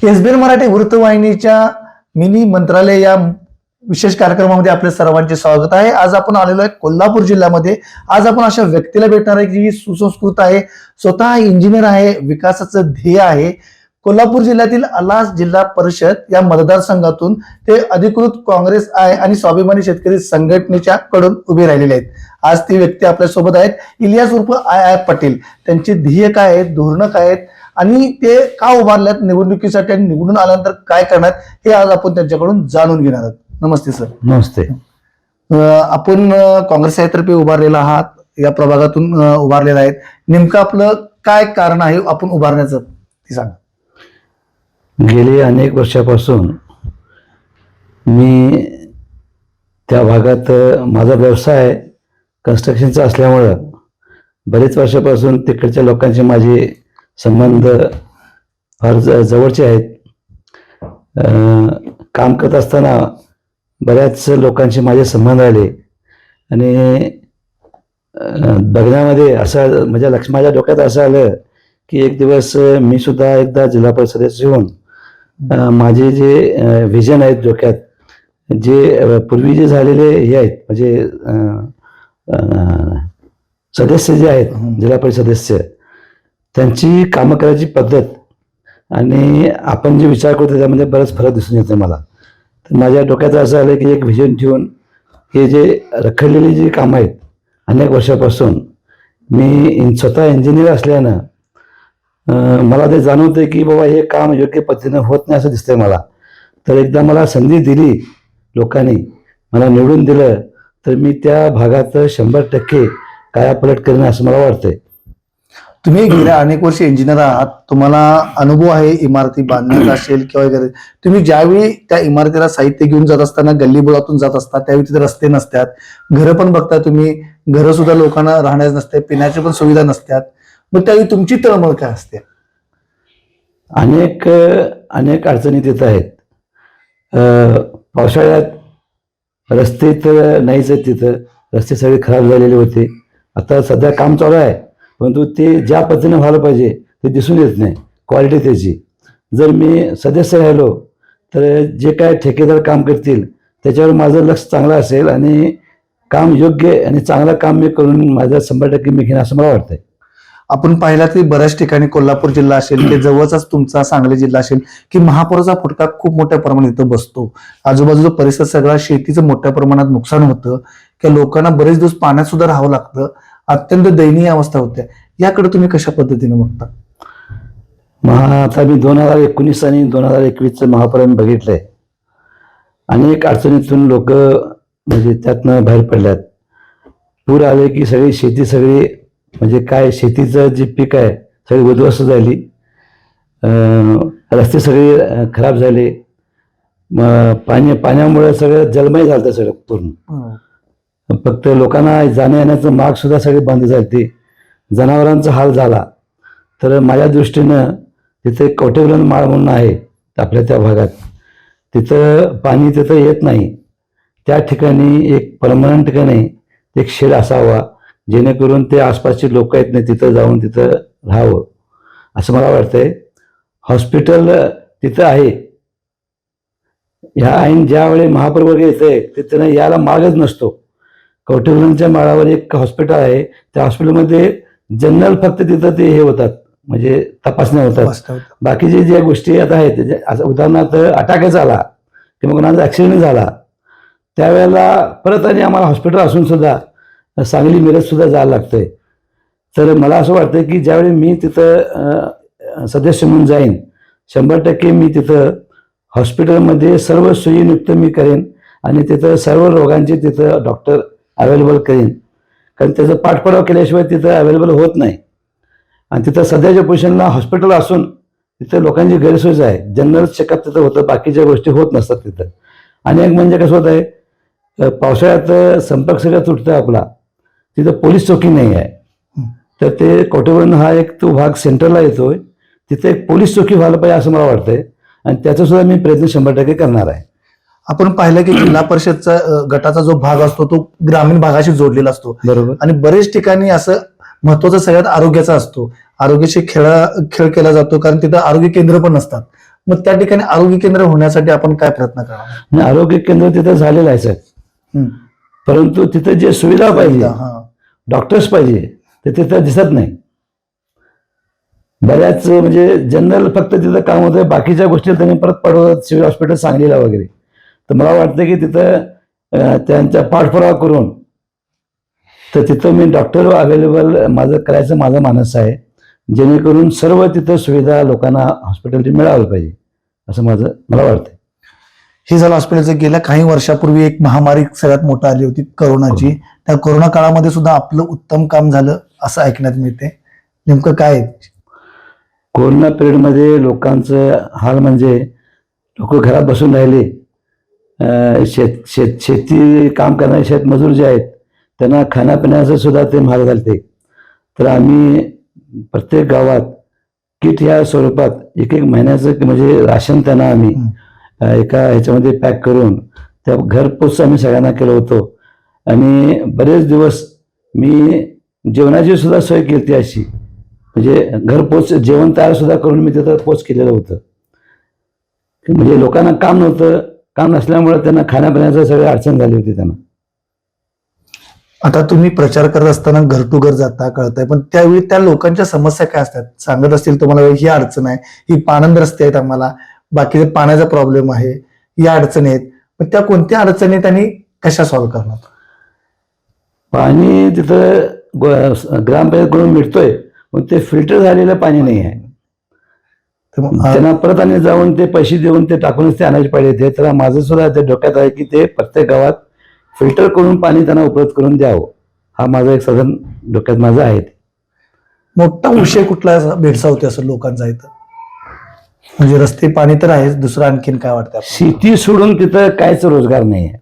SBN Marathi वृत्तवाहिनीच्या mini मंत्रालय या विशेष कार्यक्रमामध्ये आपले सर्वांचे स्वागत आहे। आज आपण आलेलो आहे कोल्हापूर जिल्ह्यामध्ये। आज आपण अशा व्यक्तीला भेटणार आहे की सुसंस्कृत आहे, स्वतः इंजिनियर आहे, विकासाचं ध्येय आहे। कोल्हापूर जिल्ह्यातील अलास जिल्हा परिषद या मतदारसंघातून ते अधिकृत काँग्रेस आहे आणि स्वाभिमानी शेतकरी संघटनेच्या कडून उभे राहिलेले आहेत। आज ती व्यक्ती आपल्या सोबत आहेत, इलियास उर्फ आय पाटील। त्यांचे ध्येय काय आहेत, धोरणं काय आहेत आणि ते का उभारल्यात निवडणुकीसाठी आणि निवडून आल्यानंतर काय करणार हे आज आपण त्यांच्याकडून जाणून घेणार आहोत। नमस्ते सर। नमस्ते। आपण काँग्रेस तर्फे उभारलेला आहात, या प्रभागातून उभारलेला आहेत। नेमकं आपलं काय कारण आहे आपण उभारण्याचं ते सांगा। गेली अनेक वर्षापासून मी त्या भागात माझा व्यवसाय कन्स्ट्रक्शनचा असल्यामुळं बरेच वर्षापासून तिकडच्या लोकांचे माझे संबंध फार जवळचे आहेत। काम करत असताना बऱ्याच लोकांचे माझे संबंध आले आणि बघण्यामध्ये असं माझ्या डोक्यात असं आलं की एक दिवस मी सुद्धा एकदा जिल्हा परिषद सदस्य होऊन माझे जे व्हिजन आहेत डोक्यात, जे पूर्वी जे झालेले हे आहेत म्हणजे सदस्य जे आहेत जिल्हा परिषद सदस्य, त्यांची कामं करायची पद्धत आणि आपण जे विचार करतो त्यामध्ये बराच फरक दिसून येतो मला। तर माझ्या डोक्यात असं आलं की एक व्हिजन ठेवून हे जे रखडलेली जी कामं आहेत अनेक वर्षापासून, मी स्वतः इंजिनियर असल्यानं मला ते जाणवतंय की बाबा हे काम योग्य पद्धतीनं होत नाही असं दिसतंय मला। तर एकदा मला संधी दिली, लोकांनी मला निवडून दिलं, तर मी त्या भागात 100% कायापालट करेन असं मला वाटतंय। तुम्ही गेल्या अनेक वर्ष इंजिनियर आहात, तुम्हाला अनुभव आहे इमारती बांधण्याचा असेल किंवा वगैरे। तुम्ही ज्यावेळी त्या इमारतीला साहित्य घेऊन जात असताना गल्लीबोळातून जात असता त्यावेळी तिथे रस्ते नसतात, घरं पण बघता तुम्ही, घरं सुद्धा लोकांना राहण्यास नसते, पिण्याच्या पण सुविधा नसतात, मग त्यावेळी तुमची तळमळ काय असते? अनेक अडचणी तिथं आहेत। पावसाळ्यात रस्ते तर नाहीच आहेत, तिथं रस्ते सगळे खराब झालेले होते। आता सध्या काम चालू आहे, परंतु ते ज्या पद्धतीने व्हायला पाहिजे ते दिसून येत नाही क्वालिटी त्याची। जर मी सदस्य राहिलो तर जे काय ठेकेदार काम करतील त्याच्यावर माझं लक्ष चांगलं असेल आणि काम योग्य आणि चांगलं काम मी करून माझं 100% मी घेईन असं मला वाटतंय। आपण पाहिलं की बऱ्याच ठिकाणी कोल्हापूर जिल्हा असेल ते जवळचाच तुमचा सांगली जिल्हा असेल की महापुराचा फटका खूप मोठ्या प्रमाणात इथं बसतो। आजूबाजूचा परिसर सगळा शेतीचं मोठ्या प्रमाणात नुकसान होतं, की लोकांना बरेच दिवस पाण्यात सुद्धा राहावं लागतं, अत्यंत दयनीय अवस्था होत्या। याकडे तुम्ही कशा पद्धतीने बघता? आता मी 2019 आणि 2021 महापुर बघितलंय। अनेक अडचणीतून लोक म्हणजे त्यातनं बाहेर पडल्यात। पूर आले की सगळी शेती म्हणजे काय शेतीचं जे पीक आहे सगळी उद्ध्वस्त झाली, रस्ते सगळे खराब झाले, पाण्यामुळे सगळं जलमय झालं सगळं पूर्ण। फक्त लोकांना जाण्या येण्याचं मार्ग सुद्धा सगळे बंद झाले, जनावरांचा हाल झाला। तर माझ्या दृष्टीनं तिथे कवटेवलन माळ म्हणून आहे आपल्या त्या भागात, तिथं पाणी तिथं येत नाही। त्या ठिकाणी एक परमनंट ठिकाणी एक शेड असावा, जेणेकरून ते आसपासचे लोक आहेत नाही तिथं जाऊन तिथं राहावं असं मला वाटतंय। हॉस्पिटल तिथं आहे, ह्या ऐन ज्यावेळी महापूर वगैरे येतंय तिथं यायला मार्गच नसतो। कवटेवलनच्या माळावर एक हॉस्पिटल आहे, त्या हॉस्पिटलमध्ये जनरल फक्त तिथं ते हे होतात म्हणजे तपासण्या होतात। बाकीचे ज्या गोष्टी आता आहेत, उदाहरणार्थ अटॅकच झाला किंवा कोणाचा ॲक्सिडेंट झाला त्यावेळेला परत आणि आम्हाला हॉस्पिटल असून सुद्धा सांगली मिरज सुद्धा जायला लागतंय। तर मला असं वाटतं की ज्यावेळी मी तिथं सदस्य म्हणून जाईन 100% मी तिथं हॉस्पिटलमध्ये सर्व सोयीयुक्त मी करेन आणि तिथं सर्व रोगांचे तिथं डॉक्टर अवेलेबल करेन, कारण त्याचा पाठपुरावा केल्याशिवाय तिथं अवेलेबल होत नाही। आणि तिथं सध्याच्या पोझिशनला हॉस्पिटल असून तिथं लोकांची गैरसोय आहे, जनरल चेकअप तिथं होतं, बाकीच्या गोष्टी होत नसतात तिथं। आणि एक म्हणजे कसं होत आहे, पावसाळ्यात संपर्क सगळं तुटतं आपला, तिथं पोलीस चौकी नाही आहे। तर ते कवटेवलन हा एक तो भाग सेंटरला येतोय, तिथे एक पोलीस चौकी व्हायला पाहिजे असं मला वाटतंय आणि त्याचा सुद्धा मी प्रयत्न 100% करणार आहे। आपण पाहिलं की जिल्हा परिषदचा गटाचा जो भाग असतो तो ग्रामीण भागाशी जोडलेला असतो, बरोबर। आणि बरेच ठिकाणी असं महत्वाचं सगळ्यात आरोग्याचा असतो, आरोग्याशी खेळ केला जातो, कारण तिथं आरोग्य केंद्र पण नसतात। मग त्या ठिकाणी आरोग्य केंद्र होण्यासाठी आपण काय प्रयत्न करावा? आणि आरोग्य केंद्र तिथं झालेलं आहे साहेब, हम्म. परंतु तिथं जे सुविधा पाहिजे, हा. डॉक्टर्स पाहिजे, ते तिथं दिसत नाही. बऱ्याच म्हणजे जनरल फक्त तिथं काम होतं, बाकीच्या गोष्टी त्यांनी परत पडवत सिव्हिल हॉस्पिटल सांगलीला वगैरे. तर मला वाटतं की तिथं त्यांचा पाठपुरावा करून तर तिथं मी डॉक्टर अवेलेबल करायचं माझं मानस आहे, जेणेकरून सर्व तिथं सुविधा लोकांना हॉस्पिटलची मिळालं पाहिजे असं मला वाटतं. हे झालं हॉस्पिटलचं. गेल्या काही वर्षापूर्वी एक महामारी सगळ्यात मोठी आली होती, करोनाची. त्या कोरोना काळामध्ये सुद्धा आपलं उत्तम काम झालं असं ऐकण्यात मिळते. नेमकं काय आहे? कोरोना पिरियडमध्ये लोकांचं हाल म्हणजे लोक घरात बसून राहिले. शेती काम करणारे शेतमजूर जे आहेत त्यांना खाण्यापिण्याचं सुद्धा ते महाग झालते. तर आम्ही प्रत्येक गावात किट या स्वरूपात एक महिन्याचं म्हणजे राशन त्यांना आम्ही एका ह्याच्यामध्ये पॅक करून त्या घरपोच आम्ही सगळ्यांना केलं होतं. आणि बरेच दिवस मी जेवणाची सुद्धा सोय केली अशी, म्हणजे घरपोच जेवण तयार सुद्धा करून मी तिथं पोच केलेलं होतं. म्हणजे लोकांना काम नव्हतं, काम नसल्यामुळे त्यांना खाण्यापिण्याचं सगळं अडचण झाली होती त्यांना. आता तुम्ही प्रचार करत असताना घर टू घर जाता कळतंय, पण त्यावेळी त्या लोकांच्या समस्या काय असतात? सांगत असतील तुम्हाला ही अडचण आहे, ही पाणंद रस्ते आहेत, आम्हाला बाकीचे पाण्याचा प्रॉब्लेम आहे, या अडचणी आहेत. पण त्या कोणत्या अडचणी त्यांनी कशा सॉल्व्ह करणार? पाणी तिथं ग्रामपंचायतकडून मिळतोय, पण ते फिल्टर झालेलं पाणी नाही आहे. त्यांना परत आणि जाऊन ते पैसे देऊन ते टाकूनच ते आणायचे पाहिजे. तर माझं सुद्धा ते डोक्यात आहे की ते प्रत्येक गावात फिल्टर करून पाणी त्यांना उपलब्ध करून द्यावं, हा माझा एक साधन डोक्यात माझं आहे. मोठा विषय कुठला भेडसावते असं लोकांचा इथं? म्हणजे रस्ते पाणी तर आहेच, दुसरं आणखीन काय वाटतं? शेती सोडून तिथं काहीच रोजगार नाही आहे.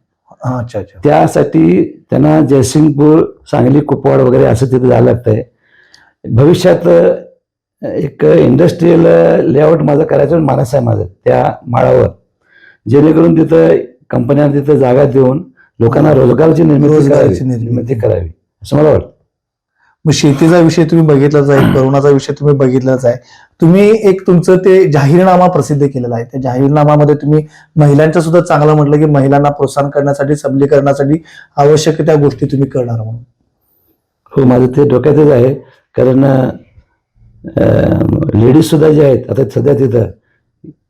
अच्छा अच्छा. त्यासाठी त्यांना जयसिंगपूर, सांगली, कुपवाड वगैरे असं तिथं जायला लागतंय. भविष्यात एक इंडस्ट्रीयल लेआउट माझं करायचं मानस आहे माझं त्या माळावर, जेणेकरून तिथं कंपन्यांना तिथं जागा देऊन लोकांना रोजगाराची निर्मिती करावी असं मला वाटतं. मग शेतीचा विषय तुम्ही बघितलाच आहे, करोनाचा विषय तुम्ही बघितलाच आहे. तुम्ही एक तुमचं ते जाहीरनामा प्रसिद्ध केलेला आहे. त्या जाहीरनामामध्ये तुम्ही महिलांचं सुद्धा चांगलं म्हटलं की महिलांना प्रोत्साहन करण्यासाठी, सबलीकरणासाठी आवश्यक त्या गोष्टी तुम्ही करणार म्हणून. हो, माझं ते डोक्यातच आहे. कारण लेडीज सुद्धा जे आहेत आता सध्या तिथं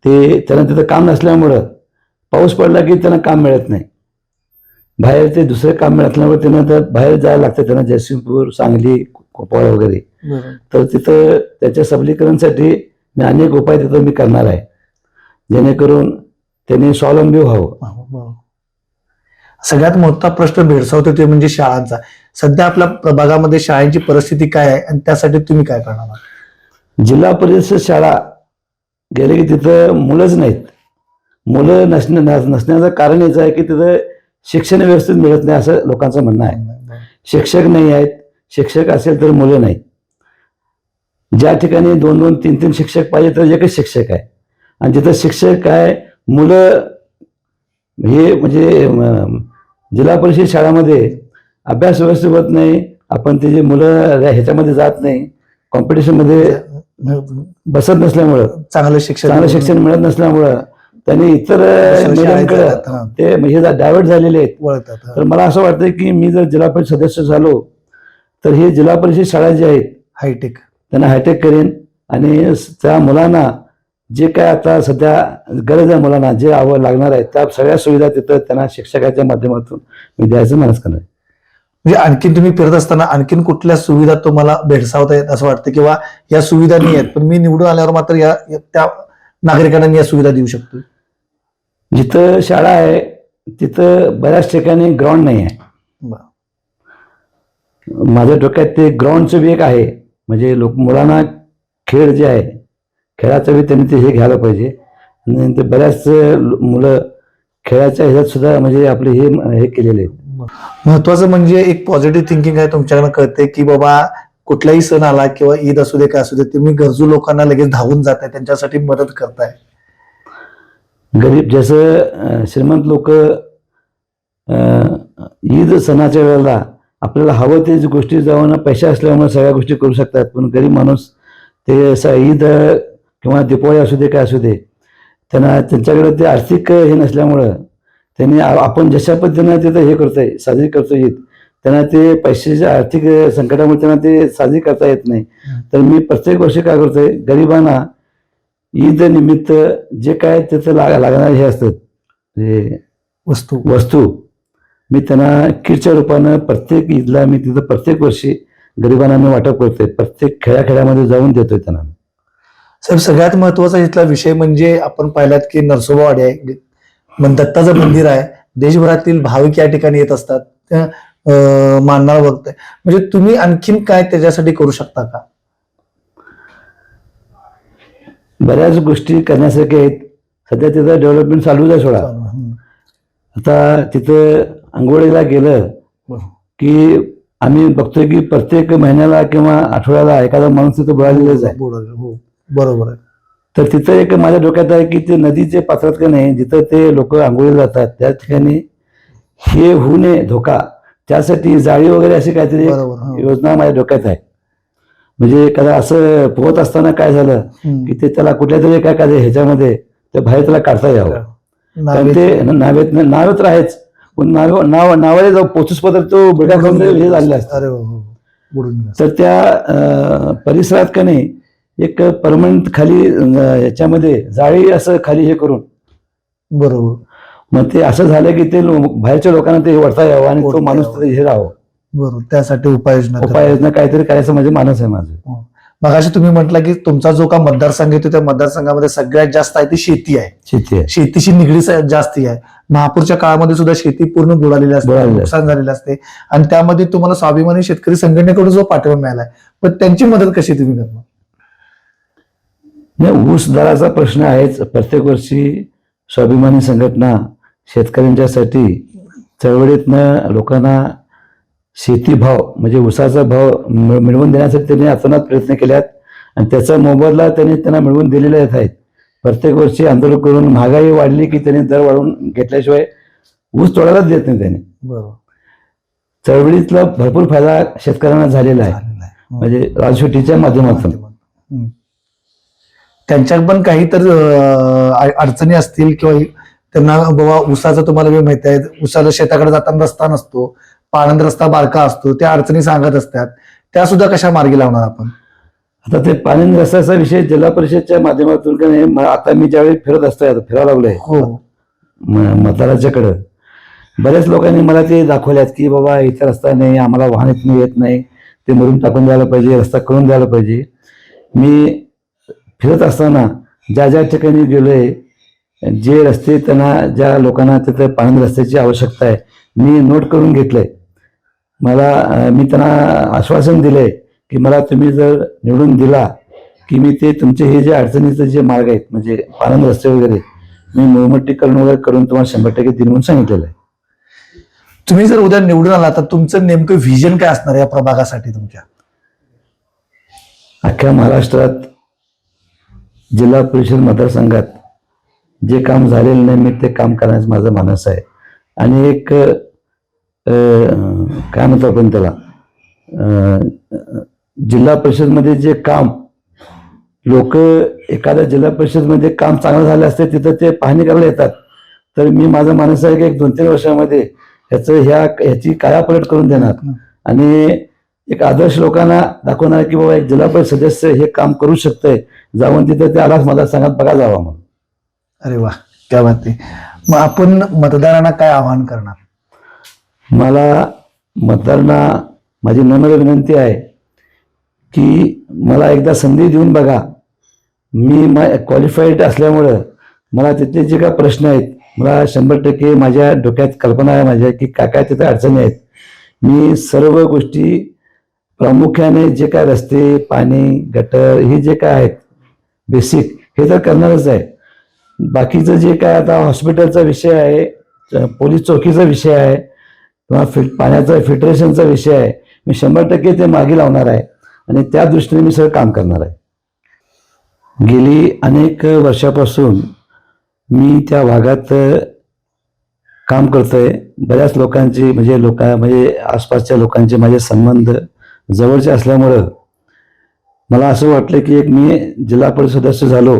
त्यांना तिथं काम नसल्यामुळं पाऊस पडला की त्यांना काम मिळत नाही, बाहेर ते दुसरं काम मिळाल्यामुळे त्यांना तर बाहेर जायला लागतं त्यांना, जयसिंगपूर, सांगली, कोपवाड वगैरे. तर तिथं त्याच्या सबलीकरणासाठी मी अनेक उपाय तिथं मी करणार आहे, जेणेकरून त्यांनी स्वावलंबी व्हावं. सगळ्यात मोठा प्रश्न भेडसावतो ते म्हणजे शाळांचा. सध्या आपल्या प्रभागामध्ये शाळांची परिस्थिती काय आहे आणि त्यासाठी तुम्ही काय करणार आहात? जिल्हा परिषद शाळा गेले की तिथं मुलंच नाहीत. मुलं नसण्याचं कारण हेच आहे की तिथं शिक्षण व्यवस्थित मिळत नाही असं लोकांचं म्हणणं आहे. शिक्षक नाही आहेत, शिक्षक असेल तर मुलं नाही. ज्या ठिकाणी 2-2, 3-3 शिक्षक पाहिजे तर एकच शिक्षक आहे, आणि जिथं शिक्षक आहे मुलं हे म्हणजे जिल्हा परिषद शाळामध्ये अभ्यास व्यवस्थित होत नाही. आपण ते जे मुलं ह्याच्यामध्ये जात नाही, कॉम्पिटिशनमध्ये बसत नसल्यामुळं, चांगलं शिक्षण मिळत नसल्यामुळं त्यांनी इतर मीडियमकडे ते म्हणजे डायव्हर्ट झालेले आहेत. तर मला असं वाटतं की मी जर जिल्हा परिषद सदस्य झालो तर हे जिल्हा परिषद शाळा जे आहेत हायटेक, त्यांना हायटेक करेन, आणि त्या मुलांना जे काय आता सध्या गरज आहे, मुलांना जे लागणार आहे त्या सगळ्या सुविधा तिथं त्यांना शिक्षकाच्या माध्यमातून मी द्यायचं मानस करणार. म्हणजे आणखीन तुम्ही फिरत असताना आणखीन कुठल्या सुविधा तुम्हाला भेडसावता येत असं वाटतं, किंवा या सुविधा नाही आहेत पण मी निवडून आल्यावर मात्र त्या नागरिकांना या सुविधा देऊ शकतो? जिथं शाळा आहे तिथं बऱ्याच ठिकाणी ग्राउंड नाही आहे. माझ्या डोक्यात ते ग्राउंडचं बी एक आहे, म्हणजे मुलांना खेळ जे आहे खेळाचं बी त्यांनी ते हे घ्यायला पाहिजे. आणि ते बऱ्याच मुलं खेळाच्या ह्याच्यात सुद्धा म्हणजे आपले हे केलेले आहेत. महत्वाचं म्हणजे एक पॉझिटिव्ह थिंकिंग आहे तुमच्याकडे. कळते की बाबा कुठलाही सण आला किंवा ईद असू दे काय असू दे, तुम्ही गरजू लोकांना लगेच धावून जाताय, त्यांच्यासाठी मदत करताय. गरीब जसं श्रीमंत लोक ईद सणाच्या वेळेला आपल्याला हवं ते गोष्टी जाऊन पैसे असल्यामुळे सगळ्या गोष्टी करू शकतात, पण गरीब माणूस ते ईद किंवा दिवाळी असू दे काय असू दे त्यांना त्यांच्याकडे ते आर्थिक हे नसल्यामुळं त्यांनी आपण जशा पद्धतीनं तिथं हे करतोय साजरी करतोय ईद, त्यांना ते पैशाच्या आर्थिक संकटामुळे त्यांना ते साजरी करता येत नाही. तर मी प्रत्येक वर्षी काय करतोय, गरिबांना ईद निमित्त जे काय तिथं लागणारे हे असतात हे वस्तू मी त्यांना किटच्या रूपानं प्रत्येक ईदला मी तिथं प्रत्येक वर्षी गरिबांना मी वाटप करतोय. प्रत्येक खेड्याखेड्यामध्ये जाऊन देतोय त्यांना. साहेब, सगळ्यात महत्वाचा इथला विषय म्हणजे आपण पाहिलात की नरसोबावाडी आहे, मग दत्ताचं मंदिर आहे, देशभरातील भाविक या ठिकाणी येत असतात, त्या मानणारा बघताय. म्हणजे तुम्ही आणखीन काय त्याच्यासाठी करू शकता का? बऱ्याच गोष्टी करण्यासारख्या आहेत. सध्या तिथं डेव्हलपमेंट चालूच आहे सोडा. आता तिथं आंघोळीला गेलं की आम्ही बघतोय की प्रत्येक महिन्याला किंवा आठवड्याला एखादा माणूस तिथं बुडालेलाच आहे. बरोबर आहे. तर तिथं एक माझ्या डोक्यात आहे की ते नदीचे पात्रात का नाही, जिथं ते लोक आंघोळीला जातात त्या ठिकाणी हे होऊ नये धोका, त्यासाठी जाळी वगैरे अशी काहीतरी योजना माझ्या डोक्यात आहे. म्हणजे एखादा असं पोहत असताना काय झालं की ते त्याला कुठल्या तरी काय ह्याच्यामध्ये ते बाहेर त्याला काढता यावं. कारण ते नावेत राहायच, पण नावाला जाऊ पोचूस पत्र तो बुडा हे झालेला असतं. तर त्या परिसरात का नाही एक परमनंट खाली याच्यामध्ये जाळी असं खाली हे करून, बरोबर, मग ते असं झालं की ते बाहेरच्या लोकांना ते वरता यावं आणि तो माणूस हे राहावं. बरोबर, त्यासाठी उपाययोजना काहीतरी करायचं म्हणजे मानस आहे माझं. मग अशी तुम्ही म्हटलं की तुमचा जो का मतदारसंघ येतो त्या मतदारसंघामध्ये सगळ्यात जास्त आहे ती शेती आहे. शेतीशी निगडीत जास्त आहे. महापूरच्या काळामध्ये सुद्धा शेती पूर्ण बुडालेली असते, नुकसान झालेलं असते, आणि त्यामध्ये तुम्हाला स्वाभिमानी शेतकरी संघटनेकडून जो पाठिंबा मिळालाय, पण त्यांची मदत कशी तुम्ही करणार? नाही, ऊस दराचा प्रश्न आहेच. प्रत्येक वर्षी स्वाभिमानी संघटना शेतकऱ्यांच्यासाठी चळवळीतनं लोकांना शेती भाव म्हणजे ऊसाचा भाव मिळवून देण्यासाठी त्यांनी अतोनात प्रयत्न केल्यात आणि त्याचा मोबदला त्यांना मिळवून दिलेले आहेत. प्रत्येक वर्षी आंदोलन करून महागाई वाढली की त्यांनी दर वाढवून घेतल्याशिवाय ऊस तोडायलाच देत नाही. त्यांनी चळवळीतला भरपूर फायदा शेतकऱ्यांना झालेला आहे, म्हणजे राजशेट्टीच्या माध्यमातून. त्यांच्या पण काही तर अडचणी असतील किंवा त्यांना बाबा ऊसाचं तुम्हाला मी माहिती आहे, ऊसाला शेताकडे जाताना रस्ता नसतो, पाणंद रस्ता बारका असतो, त्या अडचणी सांगत असतात, त्या सुद्धा कशा मार्गी लावणार आपण? आता ते पाणंद रस्त्याचा विषय जिल्हा परिषदच्या माध्यमातून का नाही, आता मी ज्यावेळी फिरत असतोय, आता फिरायला लागलोय मतदाराच्याकडं, बऱ्याच लोकांनी मला ते दाखवल्यात की बाबा इथे रस्ता नाही, आम्हाला वाहन इथून येत नाही, ते मरून टाकून द्यायला पाहिजे, रस्ता करून द्यायला पाहिजे. मी फिरत असताना ज्या ठिकाणी गेलोय, जे रस्ते त्यांना ज्या लोकांना तिथे पाणंद रस्त्याची आवश्यकता आहे मी नोट करून घेतलंय. मी त्यांना आश्वासन दिलंय की मला तुम्ही जर निवडून दिला की मी ते तुमचे हे जे अडचणीचे जे मार्ग आहेत म्हणजे पाणंद रस्ते वगैरे मी मुळमट्टीकरण वगैरे करून तुम्हाला 100% दिन म्हणून सांगितलेलं आहे. तुम्ही जर उद्या निवडून आला तर तुमचं नेमकं व्हिजन काय असणार या प्रभागासाठी तुमच्या? अख्ख्या महाराष्ट्रात जिल्हा परिषद मतदारसंघात जे काम झालेलं नाही मी ते काम करण्याचं माझं मानस आहे. आणि एक काय म्हणतो आपण त्याला, जिल्हा परिषदमध्ये जे काम लोक एखाद्या जिल्हा परिषदमध्ये काम चांगलं झालं असते तिथं ते पाहणी करायला येतात, तर मी माझं मानस आहे की 1-2-3 वर्षामध्ये ह्याची कायापलट करून देणार आणि एक आदर्श लोकांना दाखवणार की बाबा एक जिल्हा परिषद सदस्य हे काम करू शकतंय, जाऊन तिथं ते आलाच मतदारसंघात बघा जावा म्हणून. अरे वा, क्या बात आहे. मग आपण मतदारांना काय आवाहन करणार? मला मतदारांना माझी नम्र विनंती आहे की मला एकदा संधी देऊन बघा. मी क्वालिफाईड असल्यामुळं मला तिथले जे काय प्रश्न आहेत मला 100% माझ्या डोक्यात कल्पना आहे माझ्या की काय तिथे अडचणी आहेत. मी सर्व गोष्टी प्रामुख्याने जे काय रस्ते, पाणी, गटर हे जे काय आहेत बेसिक हे तर करणारच आहे. बाकीचं जे काय आता हॉस्पिटलचा विषय आहे, पोलीस चौकीचा विषय आहे किंवा पाण्याचा फिल्ट्रेशनचा विषय आहे, मी 100% ते मागे लावणार आहे आणि त्या दृष्टीने मी सगळं काम करणार आहे. गेली अनेक वर्षापासून मी त्या भागात काम करतोय. बऱ्याच लोकांची म्हणजे आसपासच्या लोकांचे माझे संबंध जवळचे असल्यामुळं मला असं वाटलं की एक मी जिल्हा परिषद सदस्य झालो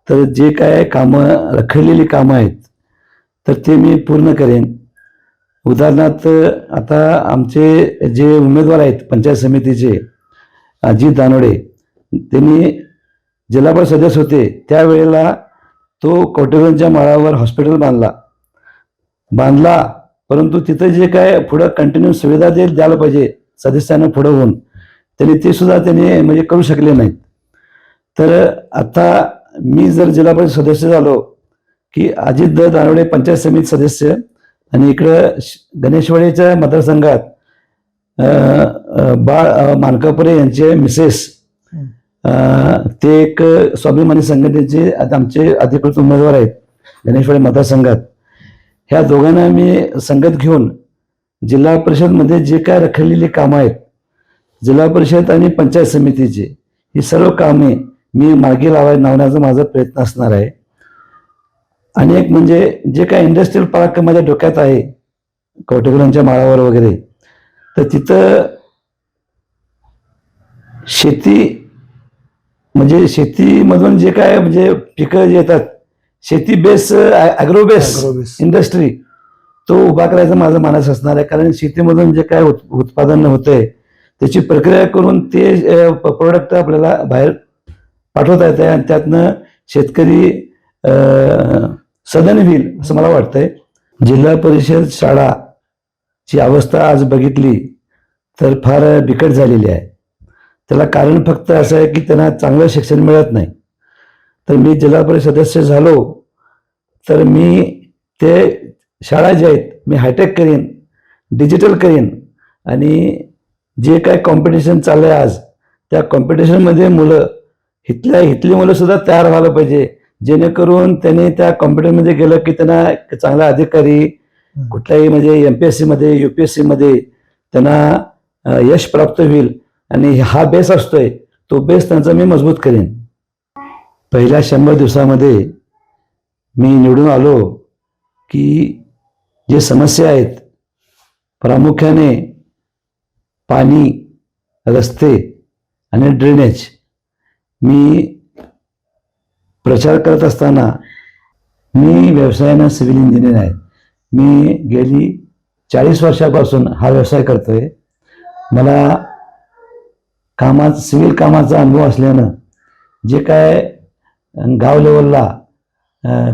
तर जे काय कामं रखडलेली कामं आहेत तर ते मी पूर्ण करेन. उदाहरणार्थ आता आमचे जे उमेदवार आहेत पंचायत समितीचे, अजित दानोडे, त्यांनी जिल्हा परिषद सदस्य होते त्यावेळेला तो कवटेकरांच्या माळावर हॉस्पिटल बांधला, परंतु तिथं जे काय पुढं कंटिन्यू सुविधा द्यायला पाहिजे सदस्यांना पुढं होऊन, त्यांनी ते सुद्धा त्यांनी म्हणजे करू शकले नाहीत. तर आता मी जर जिल्हा परिषद सदस्य झालो की अजित दानोडे पंचायत समिती सदस्य आणि इकडं गणेशवाडीच्या मतदारसंघात बाळ मानकापुरे यांचे मिसेस ते एक स्वाभिमानी संघटनेचे आता आमचे अधिकृत उमेदवार आहेत गणेशवाडी मतदारसंघात. ह्या दोघांना मी संगत घेऊन जिल्हा परिषदमध्ये जे काय रखडलेली कामं आहेत जिल्हा परिषद आणि पंचायत समितीची ही सर्व कामे मी मार्गी लावण्याचा माझा प्रयत्न असणार आहे. आणि एक म्हणजे जे काय इंडस्ट्रियल पार्क माझ्या डोक्यात आहे कवटेकरांच्या माळावर वगैरे, तर तिथं शेती म्हणजे शेतीमधून जे काय म्हणजे पिकं जे येतात शेती बेस ॲग्रोबेस इंडस्ट्री तो उभा करायचा माझं मानस असणार आहे. कारण शेतीमधून जे काय उत्पादन होतंय त्याची प्रक्रिया करून ते प्रोडक्ट आपल्याला बाहेर पाठवता येते आणि त्यातनं शेतकरी सदन होईल असं मला वाटतंय. जिल्हा परिषद शाळाची अवस्था आज बघितली तर फार बिकट झालेली आहे. त्याला कारण फक्त असं आहे की त्यांना चांगलं शिक्षण मिळत नाही. तर मी जिल्हा परिषद सदस्य झालो तर मी ते शाळा ज्या आहेत मी हायटेक करीन, डिजिटल करीन आणि जे काय कॉम्पिटिशन चाललं आहे आज त्या कॉम्पिटिशनमध्ये इथली मुलं सुद्धा तयार व्हायला पाहिजे, जेणेकरून त्यांनी त्या कॉम्पिटिशनमध्ये गेलं की त्यांना चांगला अधिकारी कुठल्याही म्हणजे MPSC मध्ये UPSC मध्ये त्यांना यश प्राप्त होईल. आणि हा बेस असतोय तो बेस त्यांचा मी मजबूत करेन. पहिल्या 100 दिवसामध्ये मी निवडून आलो की जे समस्या आहेत प्रामुख्याने पाणी, रस्ते आणि ड्रेनेज, मी प्रचार करत असताना मी व्यवसायानं सिव्हिल इंजिनियर आहे. मी गेली 40 वर्षापासून हा व्यवसाय करतोय. मला सिव्हिल कामाचा अनुभव असल्यानं जे काय गाव लेवलला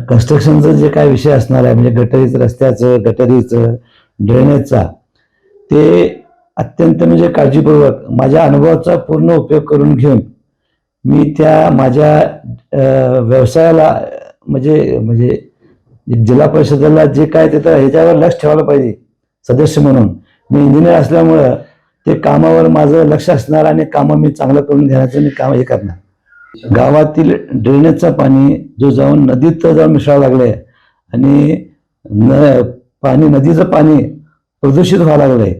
कन्स्ट्रक्शनचं जे काय विषय असणार आहे म्हणजे रस्त्याचं, गटरीचं, ड्रेनेजचा, ते अत्यंत म्हणजे काळजीपूर्वक माझ्या अनुभवाचा पूर्ण उपयोग करून घेऊन मी त्या माझ्या व्यवसायाला म्हणजे जिल्हा परिषदेला जे काय तिथं ह्याच्यावर लक्ष ठेवायला पाहिजे सदस्य म्हणून. मी इंजिनियर असल्यामुळं ते कामावर माझं लक्ष असणार आणि कामं मी चांगलं करून घेण्याचं मी काम हे करणार. गावातील ड्रेनेजचं पाणी जो जाऊन नदीत जाऊन मिसळायला लागलंय आणि नदीचं पाणी प्रदूषित व्हायला लागलंय.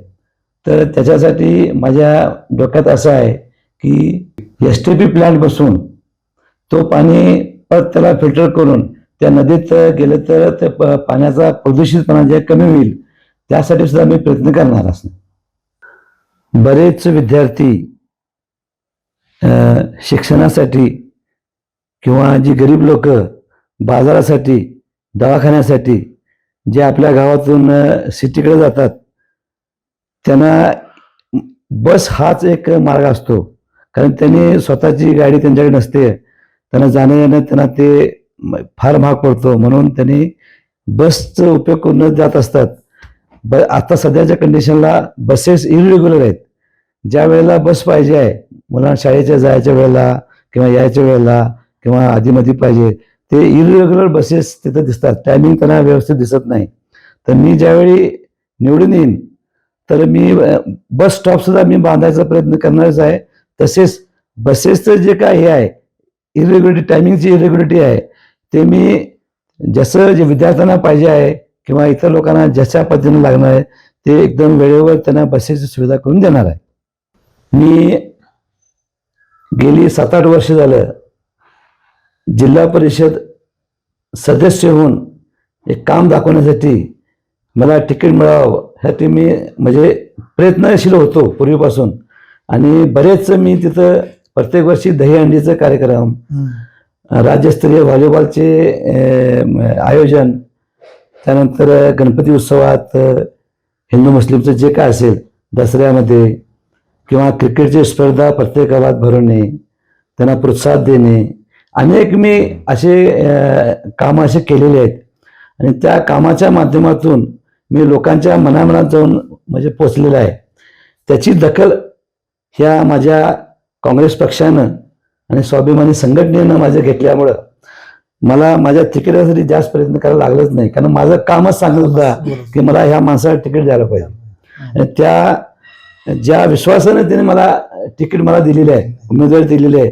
तर त्याच्यासाठी माझ्या डोक्यात असं आहे की STP प्लांट बसवून तो पाणी परत त्याला फिल्टर करून त्या नदीत गेलं तर त्या पाण्याचा प्रदूषितपणा जे कमी होईल त्यासाठी सुद्धा मी प्रयत्न करणार असणार. बरेच विद्यार्थी शिक्षणासाठी किंवा जी गरीब लोक बाजारासाठी, दवाखान्यासाठी जे आपल्या गावातून सिटीकडे जातात त्यांना बस हाच एक मार्ग असतो. कारण त्यांनी स्वतःची गाडी त्यांच्याकडे नसते, त्यांना जाणं येणं त्यांना ते फार महाग पडतो, म्हणून त्यांनी बसचा उपयोग करून जात असतात. आता सध्याच्या कंडिशनला बसेस इरेग्युलर आहेत. ज्या वेळेला बस पाहिजे आहे मुलांना शाळेच्या जायच्या वेळेला किंवा यायच्या वेळेला किंवा आधीमध्ये पाहिजे ते इरेग्युलर बसेस तिथं दिसतात. टायमिंग त्यांना व्यवस्थित दिसत नाही. तर मी ज्यावेळी निवडून येईन तर मी बस स्टॉप सुद्धा मी बांधायचा प्रयत्न करणारच आहे. तसेच बसेसचं जे काय हे आहे इरेग्युलरिटी, टायमिंगची इरेग्युलरिटी आहे ते मी जसं जे विद्यार्थ्यांना पाहिजे आहे किंवा इतर लोकांना ज्याच्या पद्धतीने लागणार आहे ते एकदम वेळेवर त्यांना बसेसची सुविधा करून देणार आहे. मी गेली 7-8 वर्ष झालं जिल्हा परिषद सदस्य होऊन एक काम दाखवण्यासाठी मला तिकीट मिळावं ह्यासाठी मी म्हणजे प्रयत्नशील होतो पूर्वीपासून. आणि बरेच मी तिथं प्रत्येक वर्षी दहीहंडीचा कार्यक्रम, राज्यस्तरीय व्हॉलीबॉलचे आयोजन, त्यानंतर गणपती उत्सवात हिंदू मुस्लिमचं जे काय असेल, दसऱ्यामध्ये किंवा क्रिकेटची स्पर्धा प्रत्येक गावात भरवणे, त्यांना प्रोत्साहन देणे, अनेक मी असे कामं असे केलेले आहेत. आणि त्या कामाच्या माध्यमातून मी लोकांच्या मनामनात जाऊन म्हणजे पोचलेला आहे. त्याची दखल ह्या माझ्या काँग्रेस पक्षानं आणि स्वाभिमानी संघटनेनं माझं घेतल्यामुळं मला माझ्या तिकिटासाठी जास्त प्रयत्न करायला लागलंच नाही, कारण माझं कामच सांगत होता की मला ह्या माणसाला तिकीट द्यायला पाहिजे. आणि त्या ज्या विश्वासाने त्याने मला तिकीट मला दिलेलं आहे, उमेदवारी दिलेली आहे,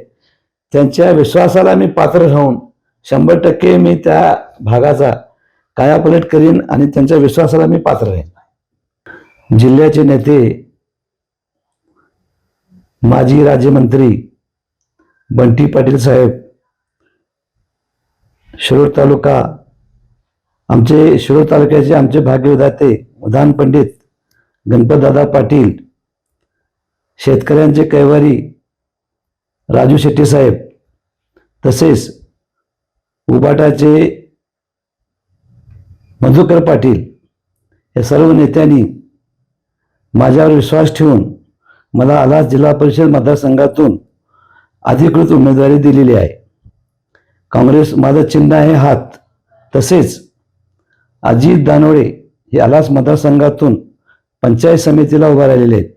त्यांच्या विश्वासाला मी पात्र राहून 100% मी त्या भागाचा कायापलट करीन आणि त्यांच्या विश्वासाला मी पात्र राहीन. जिल्ह्याचे नेते, माजी राज्यमंत्री बंटी पाटील साहेब, शिरूर तालुका, आमचे शिरूर तालुक्याचे आमचे भाग्यविधाते उदान पंडित गणपतदादा पाटील, शेतकऱ्यांचे कैवारी राजू शेट्टी साहेब, तसेच उबाटाचे मधुकर पाटील, या सर्व नेत्यांनी माझ्यावर विश्वास ठेवून मला आलास जिल्हा परिषद मतदारसंघातून अधिकृत उमेदवारी दिलेली आहे. काँग्रेस माझं चिन्ह आहे हात. तसेच अजित दानोळे हे आलास मतदारसंघातून पंचायत समितीला उभा राहिलेले आहेत.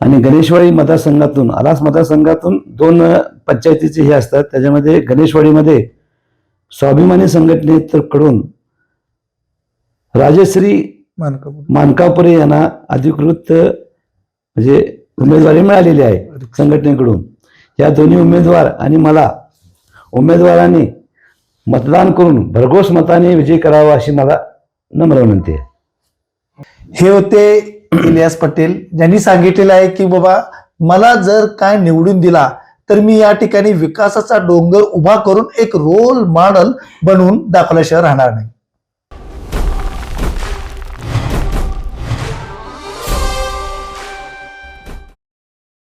आणि गणेशवाडी मतदारसंघातून, आलास मतदारसंघातून 2 पंचायतीचे हे असतात, त्याच्यामध्ये गणेशवाडीमध्ये स्वाभिमानी संघटनेकडून राजश्री मानकापुरे यांना अधिकृत म्हणजे उमेदवारी मिळालेली आहे संघटनेकडून. या दोन्ही उमेदवार आणि मला उमेदवारांनी मतदान करून भरघोस मताने विजय करावा अशी मला नम्र विनंती आहे. हे होते इलियास पटेल, ज्यांनी सांगितलेलं आहे की बाबा मला जर काय निवडून दिला तर मी या ठिकाणी विकासाचा डोंगर उभा करून एक रोल मॉडेल बनवून दाखवल्याशिवाय राहणार नाही.